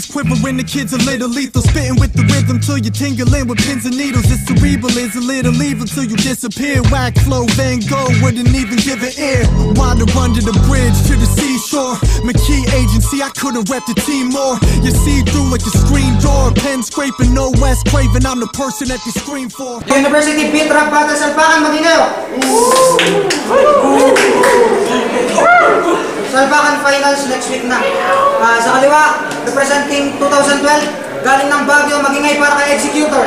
is quivering, the kids a little lethal. Spitting with the rhythm till you're tingling with pins and needles. It's cerebral, it's a little evil till you disappear. Whack flow, Van Gogh wouldn't even give an ear. Water under the bridge to the seashore. McKee Agency, I could've repped the team more. You see through like a screen door. Pen scraping, no West Craven, I'm the person that they scream for. University Beat Rap Battle Salpakan, Maginaw! Salpakan Finals next week na. Sa kaliwa, representing 2012, galing ng Baguio, Magingay para kay Executor.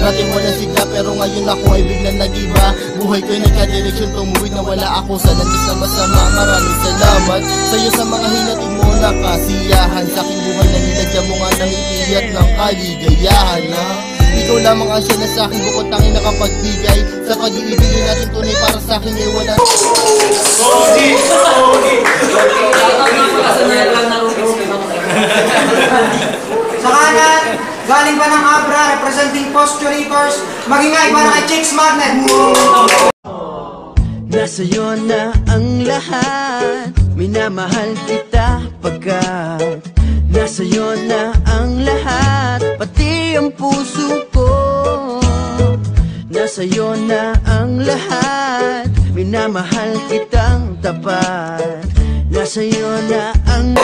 Dati wala sigla pero ngayon ako ay biglang nag-iba. Buhay ko'y nagka-direksyon, tumuwid na wala ako sa landas na masama. Maraming salamat sa'yo sa mga hinatid mo na kasiyahan. Sa aking buhay na nilagyan mo nga ng ipiyat ng kaligayahan na ikaw lamang ang siya na sa aking bukod tanging nakapagbigay. Sa pag-iibigay natin tunay para sa akin ay wala. Sa kanan, galing pa ng Abra, representing Posturators, Magingay para kay Chicks Magnet. Nasa'yo na ang lahat, minamahal kita pagkat nasa'yo na ang lahat, pati ang puso ko. Nasa'yo na ang lahat, minamahal kitang tapat. Nasa'yo na ang...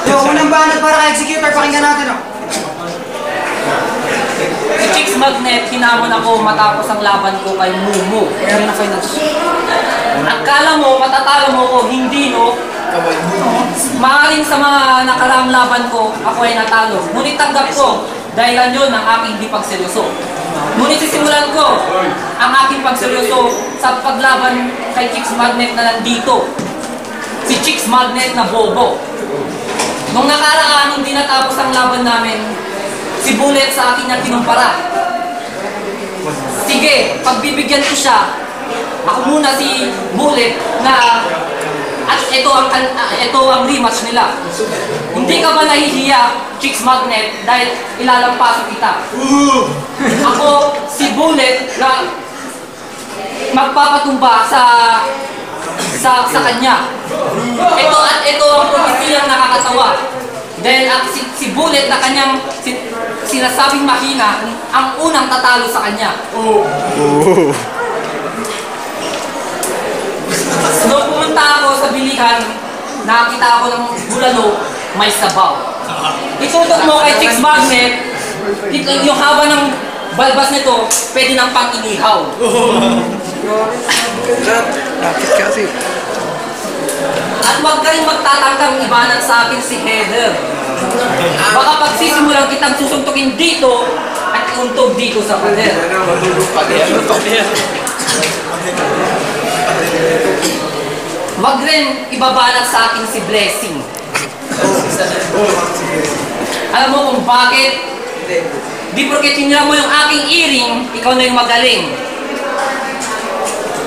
Yung unang banat para kay Executor, pakinggan natin o. Si Chicks Magnet, hinamon ako matapos ang laban ko kay Mumu. Kaya na finals. Akala mo, matatalo mo ko, hindi no? Maaaring sa mga nakaraang laban ko, ako ay natalo. Ngunit tanggap ko, dahilan yun ang aking di pagseryoso. Ngunit sisimulan ko ang aking pagseryoso sa paglaban kay Chicks Magnet na nandito. Si Chicks Magnet na bobo. Nung nakaraan, hindi natapos ang laban namin, si Bullet sa akin niya kinumpara. Sige, pagbibigyan ko siya. Ako muna si Bullet na at ito ang rematch nila. Hindi ka ba nahihiya, Chicks Magnet, dahil ilalampaso kita? Ako si Bullet na magpapatumba sa kanya. Ito ang propesiyang nakakatawa. Dahil si Bullet na kanyang sinasabing mahina ang unang tatalo sa kanya. Nung pumunta ako sa bilihan, nakakita ako ng bulalo, may sabaw. Itutok mo kay Chicks Magnet, yung haba ng balbas nito, pwede nang pang-inihaw. At huwag ka rin magtatangkang ibanan sa akin si Heather. Baka pagsisimulang kitang susuntukin dito at iuntog dito sa pader. Huwag rin ibabanat sa akin si Blessing. Alam mo kung bakit? Di porket hinira mo yung aking earring, ikaw na yung magaling.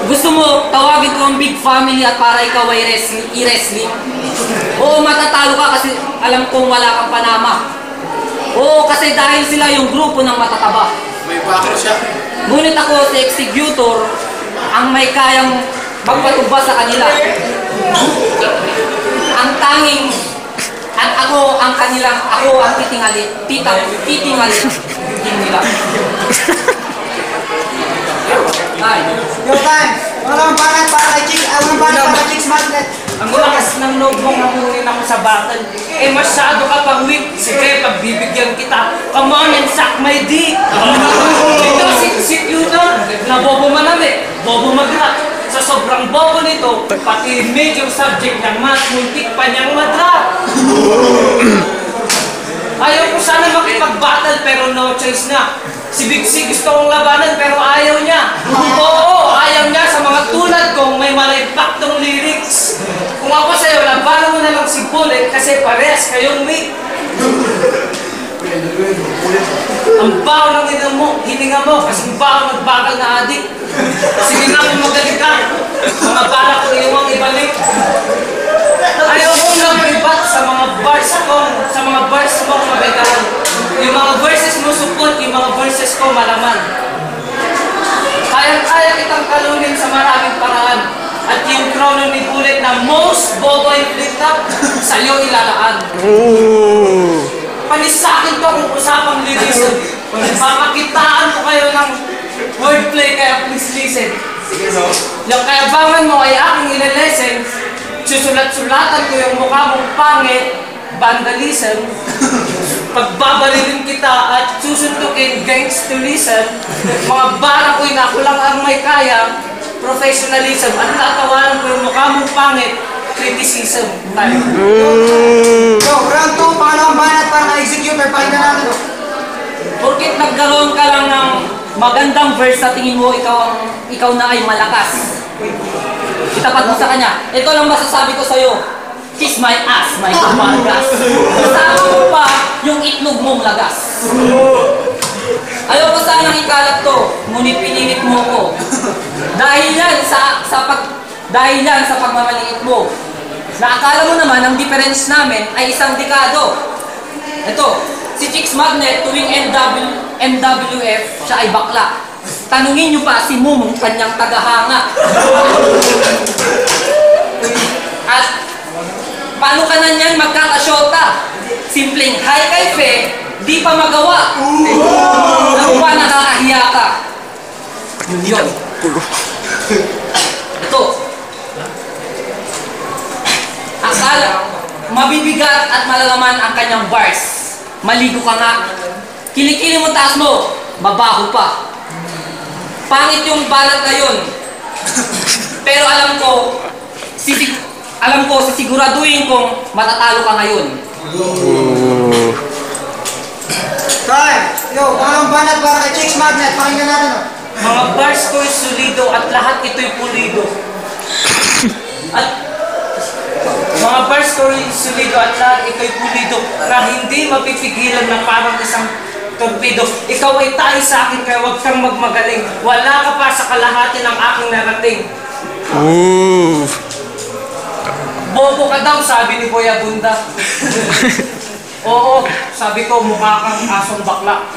Gusto mo, tawagin ko ang big family at para ikaw ay i-wrestling? Oo, matatalo ka kasi alam kong wala kang panama. Oo, kasi dahil sila yung grupo ng matataba. May bako siya. Ngunit ako si Executor ang may kayang magpatubas sa kanila. Ang tanging at ako ang titingali nila. Yo time! Unang banat para kay Chicks Magnet. Ang lakas ng loob mong nakunin ako sa battle. Eh masyado ka pang weak. Sige, pagbibigyan kita. Come on and suck my dick. Ito si Executor. Na bobo manami. Bobo mag-rap. Sa sobrang bobo nito, pati major subject niyang math, muntik pa niyang madrap. Ayaw ko sana makipag-battle pero no choice na. Si Big C gusto kong labanan pero ayaw niya. Oo, ayaw niya sa mga tulad kong may malimpaktong lyrics. Kung ako sa'yo, labanan mo na lang si Bullet kasi parehas kayong weak. Ang baho ng hininga mo kasi baho nagbakal na adik. Sige nga kung magaling ka, mga bala ko iwang ibalik. Ayaw ko lang ibat sa mga bars mo mabigahan. Yung mga verses mo support, yung mga verses ko malaman. Kaya kitang kalunin sa maraming paraan. At yung krono ni Bullet na most bobo inflicted, sa'yo ilalaan. Panis sa akin to kung usapang lyricism. Papakitaan ko kayo ng wordplay, kaya please listen. Yung kayabangan mo ay aking inilesen, susulat-sulatan ko yung mukha mong pangit, vandalism, pagbabalilin kita at susuntukin gangsterism, mga bara ko'y na ako lang ang may kaya, professionalism, at tatawanan ko yung mukha mong pangit, criticism. So, round 2, pangalawang banat para na-executor, pakinggan natin. Porkit nagkaroon ka lang ng magandang verse sa tingin mo, ikaw na ay malakas. Itapat mo sa kanya. Ito lang masasabi ko sa'yo. Kiss my ass, my kumalgas. Kasama mo pa yung itlog mong lagas. Ayaw ko sanang ikalat to, ngunit pinilit mo ko. Dahil yan sa pagmamaliit mo. Naakala mo naman ang difference namin ay isang dekado. Ito, si Chicks Magnet tuwing MWF, siya ay bakla. Tanungin nyo pa si Mumong kanyang tagahanga. At paano ka na niyan magkakasyota? Simpleng hi kay Fe, di pa magawa. Ano pa nakakahiya ka? Yun. Ito. Akala, mabibigat at malalaman ang kanyang bars. Maligo ka nga. Kilikili mo taas mo, babaho pa. Pangit yung balat na yun. Pero alam ko, sisiguraduhin kong matatalo ka ngayon. Time! Yo, pangalawang banat para kay Chicks Magnet, pakinggan natin. Mga bars ko'y solido at lahat ito'y pulido. At mga bars ko'y solido at lahat ito'y pulido na hindi mapipigilan na parang isang torpedo. Ikaw ay tayo sa akin kaya huwag kang magmagaling. Wala ka pa sa kalahati ng aking narating. Bobo ka daw, sabi ni Boy Abunda. Oo, sabi ko mukha kang asong bakla.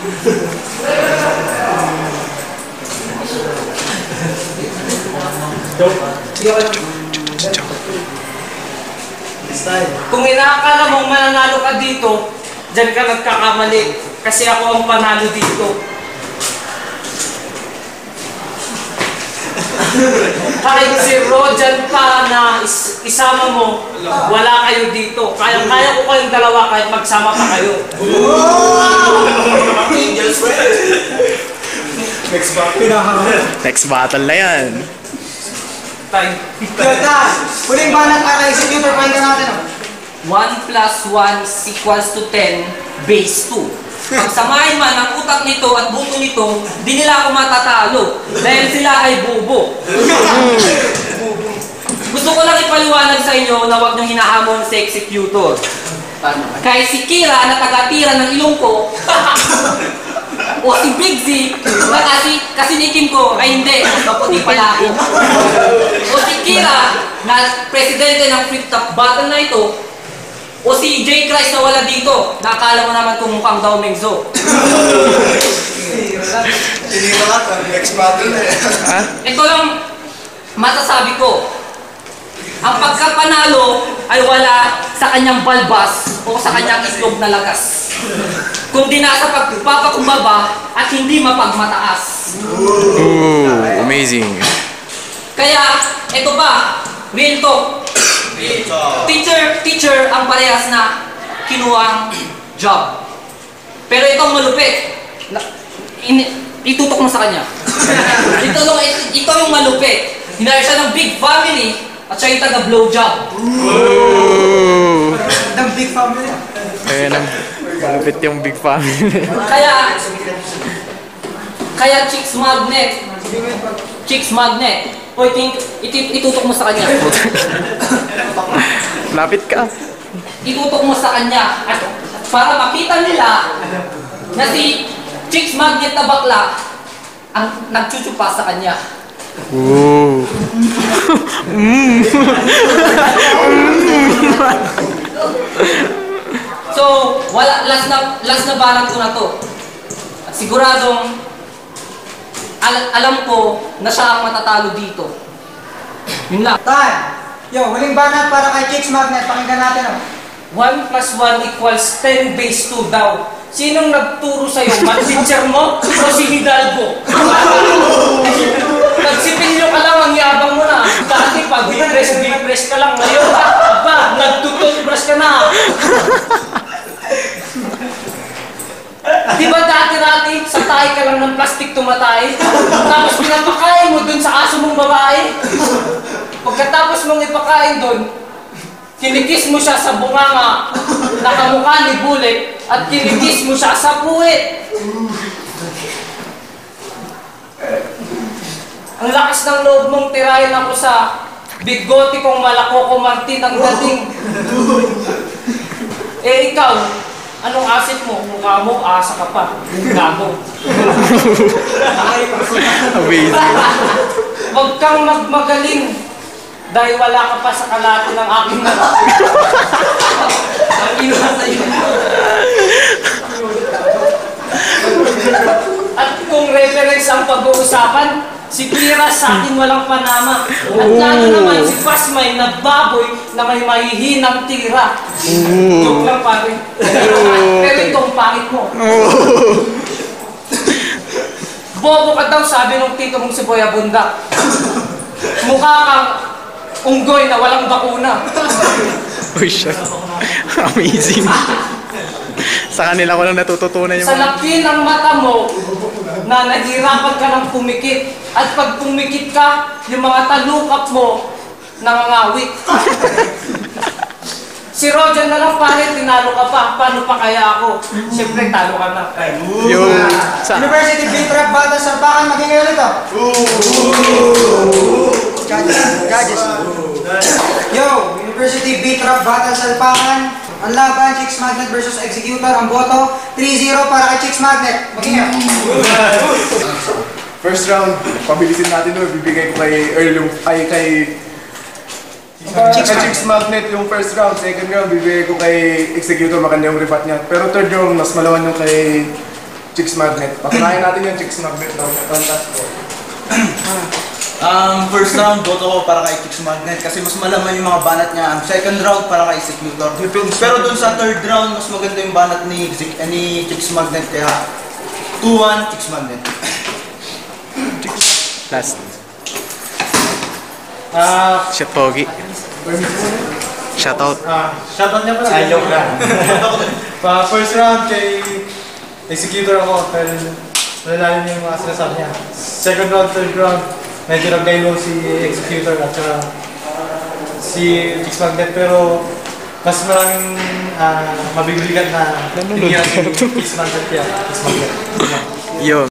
Kung inaakala mong mananalo ka dito, dyan ka nagkakamali. Kasi ako ang panalo dito. Kahit si Rojan pa na isama mo, wala kayo dito. Kaya ko kayong dalawa kahit magsama pa kayo. Next battle na yan. Time. Huling banat para kay executor, pakinggan natin. 1 plus 1 is equals to 10 base 2. Pagsamahin man ang utak nito at buto nito, di nila ako matatalo dahil sila ay bubo. Gusto ko lang ipaliwanag sa inyo na huwag niyong hinahamon sa executor. Kahit si Kira na taga-tira ng ilong ko, o si Big Z na kasi nikim ko, ay hindi, maputi pala ako. O si Kira na presidente ng flip-top battle na ito, o si J. Christ na wala dito, nakakala mo naman kung mukhang daw Mengzo. Ito lang masasabi ko. Ang pagkapanalo ay wala sa kanyang balbas o sa kanyang islog na lagas, kundi nasa pagpapakumbaba at hindi mapagmataas. Amazing. Kaya, ito ba, real talk. Teacher ang parehas na kinuhang job. Pero itong malupit, itutok mo sa kanya. Ito yung malupit. Hinayar siya ng big family at siya yung taga-blowjob. Ng big family. Ayan ang malupit yung big family. Kaya Chicks Magnet. Hoy, itutok mo sa kanya. Lapit ka. Itutok mo sa kanya at para makita nila na si Chicks Magnet na bakla ang nagchuchupa sa kanya. So, last na balang ko na to. At siguradong alam ko na siya ang matatalo dito. Yun lang. Time! Yo, huling banat para kay Chicks Magnet. Pakinggan natin, oh. 1 plus 1 equals 10 base 2 daw. Sinong nagturo sa'yo? Math teacher mo o si Hidalgo? Nagsipilyo ka lang, ang yabang mo na. Dati pag B-press ka lang. Ngayon, nagtututbrush ka na. Di ba dati sa tayo ka lang ng plastic tumatay? Tapos pinapakain mo dun sa aso mong babae? Pagkatapos mong ipakain dun, kinikis mo siya sa bunganga, nakamukha ni Bullet, at kinikis mo siya sa puwit. Ang lakas ng loob mong tirahin ako sa bigote kong malakoko Martin ang dating. Eh ikaw, anong asset mo? Mukha mo, asa ka pa. Gago. Amazing. Huwag kang magmagaling dahil wala ka pa sa kalahati ng aking ang inuha sa iyo. At kung reference ang pag-uusapan, si Kira sa akin walang panama. At lalo naman si Pasmay na baboy na may mahihinang tira. Joke lang pare. Pero itong pangit mo. Bobo ka daw, sabi nung tito mong si Boy Abunda. Mukha kang unggoy na walang bakuna. Uy, shit. Amazing. Sa kanila ko lang natututunan yung Sa laki ng mata mo, na nahihirapan ka ng pumikit. At pag pumikit ka, yung mga talukap mo, nangangawit. Si Roger na lang pare, tinalo ka pa. Paano pa kaya ako? Siyempre, talo ka na. yung sa University Beat-Rap Battle Salpakan, magingay ulit, oh. Gadgets. Yo, University Beat-Rap Battle Salpakan. Ang laban, Chicks Magnet versus Executor. Ang boto, 3-0 para kay Chicks Magnet. Magingay. First round, pabilisin natin doon. Bibigay ko kay Earl kay Chicks Magnet yung first round. Second round, bibigay ko kay Executor. Maganda yung rebat niya. Pero third round, mas malawan yung kay Chicks Magnet. Patunayan natin yung Chicks Magnet daw. Fantastic. First round, boto ko para kay Chicks Magnet kasi mas malaman yung mga banat niya. Ang second round para kay Executor. Pero dun sa third round, mas maganda yung banat ni Chicks Magnet. Kaya 2-1, Chicks Magnet. last. Shit, Pogi. Shoutout. Shoutout niya pala. Ayaw lang. First round kay Executor ako. Pero nalalalim niya yung mga sinasabi niya. Second round, third round, medyo nag-dialogue si Executor at saka si Chicks Magnet. Pero mas maraming mabibigat na tingin si Chicks Magnet kaya Chicks Magnet. Yo.